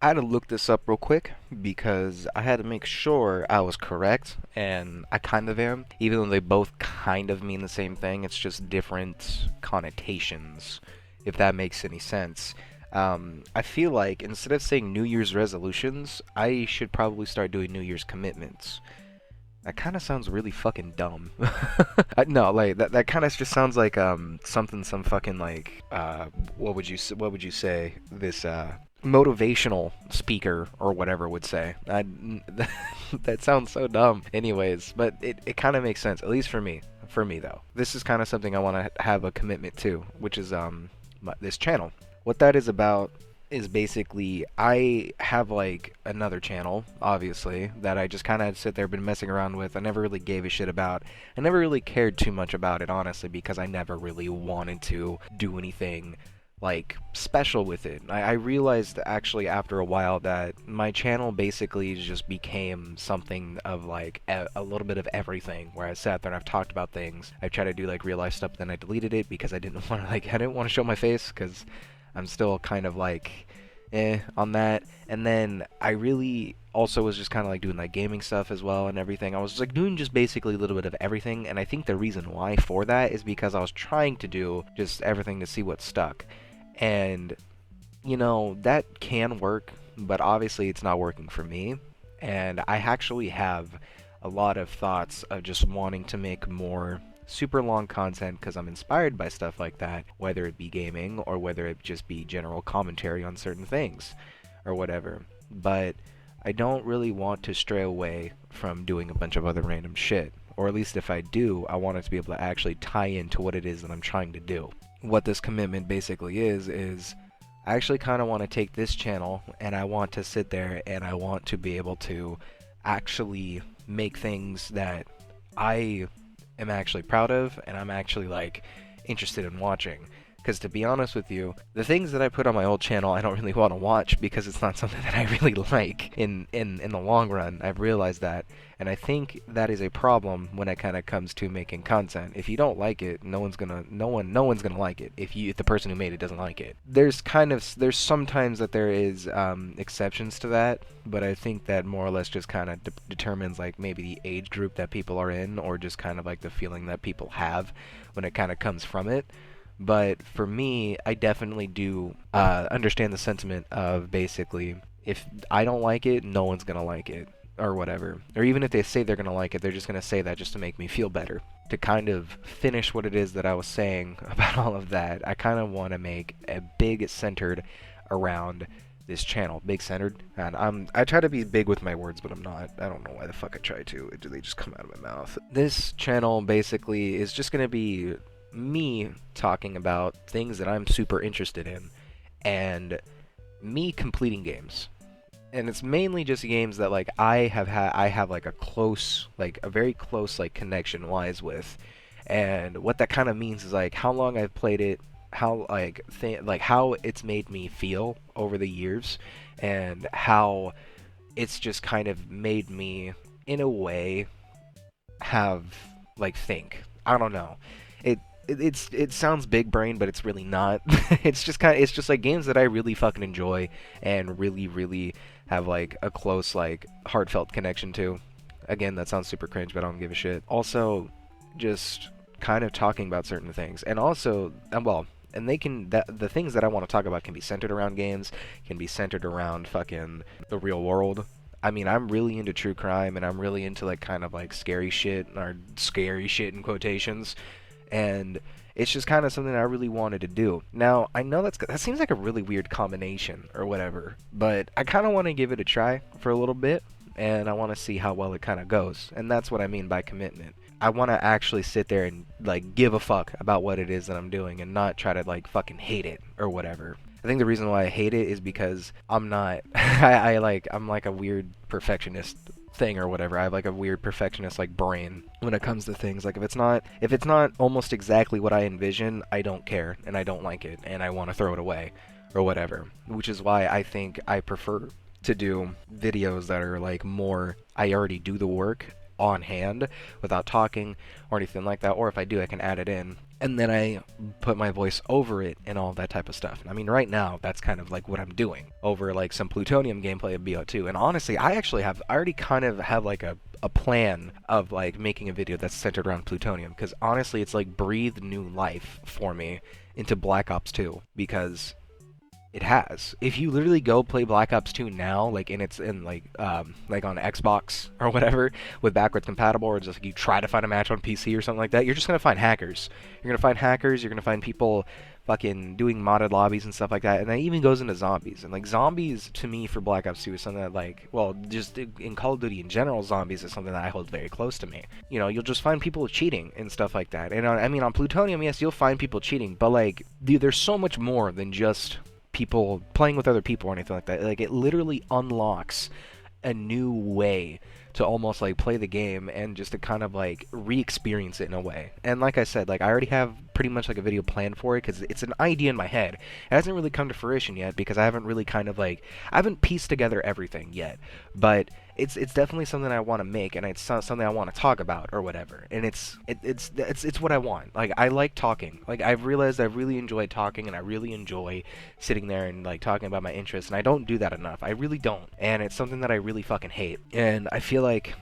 I had to look this up real quick because I had to make sure I was correct, and I kind of am. Even though they both kind of mean the same thing, it's just different connotations, if that makes any sense. I feel like instead of saying New Year's resolutions, I should probably start doing New Year's commitments. That kind of sounds really fucking dumb. No, like that kind of just sounds like something some fucking like what would you say this motivational speaker or whatever would say. That sounds so dumb. Anyways, but it kind of makes sense at least for me. For me though, this is kind of something I want to have a commitment to, which is this channel. What that is about is basically I have like another channel, obviously, that I just kind of sit there been messing around with. I never really gave a shit about. I never really cared too much about it, honestly, because I never really wanted to do anything like special with it. I realized actually after a while that my channel basically just became something of like a little bit of everything, where I sat there and I've talked about things. I've tried to do like real life stuff, then I deleted it because I didn't want to I didn't want to show my face because I'm still kind of like on that. And then I really also was just kind of like doing like gaming stuff as well and everything. I was like doing just basically a little bit of everything, and I think the reason why for that is because I was trying to do just everything to see what stuck. And that can work, but obviously it's not working for me. And I actually have a lot of thoughts of just wanting to make more super long content because I'm inspired by stuff like that, whether it be gaming or whether it just be general commentary on certain things or whatever. But I don't really want to stray away from doing a bunch of other random shit. Or at least if I do, I want it to be able to actually tie into what it is that I'm trying to do. What this commitment basically is I actually kind of want to take this channel and I want to sit there and I want to be able to actually make things that I am actually proud of and I'm actually like interested in watching. Because to be honest with you, the things that I put on my old channel I don't really want to watch because it's not something that I really like in the long run. I've realized that, and I think that is a problem when it kind of comes to making content. If you don't like it, no one's gonna like it. If the person who made it doesn't like it, there's sometimes that there is exceptions to that, but I think that more or less just kind of determines like maybe the age group that people are in, or just kind of like the feeling that people have when it kind of comes from it. But for me, I definitely do understand the sentiment of basically, if I don't like it, no one's gonna like it, or whatever. Or even if they say they're gonna like it, they're just gonna say that just to make me feel better. To kind of finish what it is that I was saying about all of that, I kind of want to make a big centered around this channel. Big centered. And I try to be big with my words, but I'm not. I don't know why the fuck I try to. They just come out of my mouth. This channel basically is just gonna be me talking about things that I'm super interested in and me completing games. And it's mainly just games that like I have like a very close like connection wise with. And what that kind of means is like how long I've played it, how like how it's made me feel over the years, and how it's just kind of made me in a way have like think. I don't know. It sounds big brain, but it's really not. It's just like games that I really fucking enjoy and really have like a close like heartfelt connection to. Again, that sounds super cringe, but I don't give a shit. Also, just kind of talking about certain things, and also, well, and the things that I want to talk about can be centered around games, can be centered around fucking the real world. I mean, I'm really into true crime, and I'm really into like kind of like scary shit, or scary shit in quotations, and it's just kind of something I really wanted to do. Now, I know that seems like a really weird combination or whatever, but I kind of want to give it a try for a little bit, and I want to see how well it kind of goes, and that's what I mean by commitment. I want to actually sit there and like give a fuck about what it is that I'm doing and not try to like fucking hate it or whatever. I think the reason why I hate it is because I'm not I'm like a weird perfectionist thing or whatever. I have like a weird perfectionist like brain when it comes to things. Like if it's not almost exactly what I envision, I don't care and I don't like it and I want to throw it away or whatever. Which is why I think I prefer to do videos that are like more I already do the work on hand without talking or anything like that, or if I do I can add it in. and then I put my voice over it and all that type of stuff. I mean, right now, that's kind of like what I'm doing over like some Plutonium gameplay of BO2. And honestly, I already kind of have like a plan of like making a video that's centered around Plutonium, because honestly, it's like breathed new life for me into Black Ops 2, because it has. If you literally go play Black Ops 2 now, like like on Xbox or whatever with backwards compatible, or just like you try to find a match on PC or something like that, you're just gonna find hackers. You're gonna find hackers. You're gonna find people fucking doing modded lobbies and stuff like that, and that even goes into zombies. And like zombies to me for Black Ops 2 is something that like, well, just in Call of Duty in general, zombies is something that I hold very close to me. You know, you'll just find people cheating and stuff like that. And I mean, on Plutonium, yes, you'll find people cheating, but like, dude, there's so much more than just people playing with other people or anything like that. Like, it literally unlocks a new way to almost like play the game and just to kind of like re-experience it in a way. And like I said, like I already have pretty much like a video planned for it, because it's an idea in my head. It hasn't really come to fruition yet, because I haven't really kind of like, I haven't pieced together everything yet, but it's definitely something I want to make, and it's something I want to talk about or whatever. And it's what I want. Like, I like talking. Like, I've realized I really enjoy talking, and I really enjoy sitting there and like talking about my interests, and I don't do that enough. I really don't. And it's something that I really fucking hate. And I feel like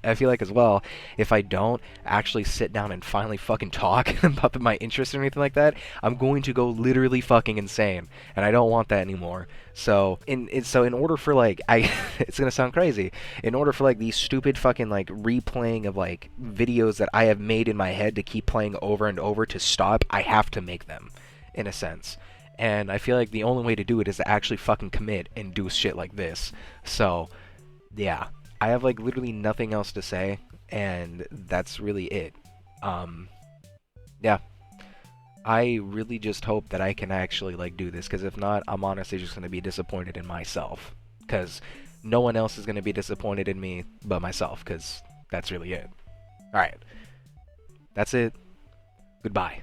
I feel like as well, if I don't actually sit down and finally fucking talk about my interests or anything like that, I'm going to go literally fucking insane, and I don't want that anymore. So in order for like it's gonna sound crazy, in order for like these stupid fucking like replaying of like videos that I have made in my head to keep playing over and over to stop, I have to make them, in a sense. And I feel like the only way to do it is to actually fucking commit and do shit like this. So yeah, I have like literally nothing else to say, and that's really it. Yeah. I really just hope that I can actually like do this, because if not, I'm honestly just going to be disappointed in myself, because no one else is going to be disappointed in me but myself, because that's really it. Alright, that's it. Goodbye.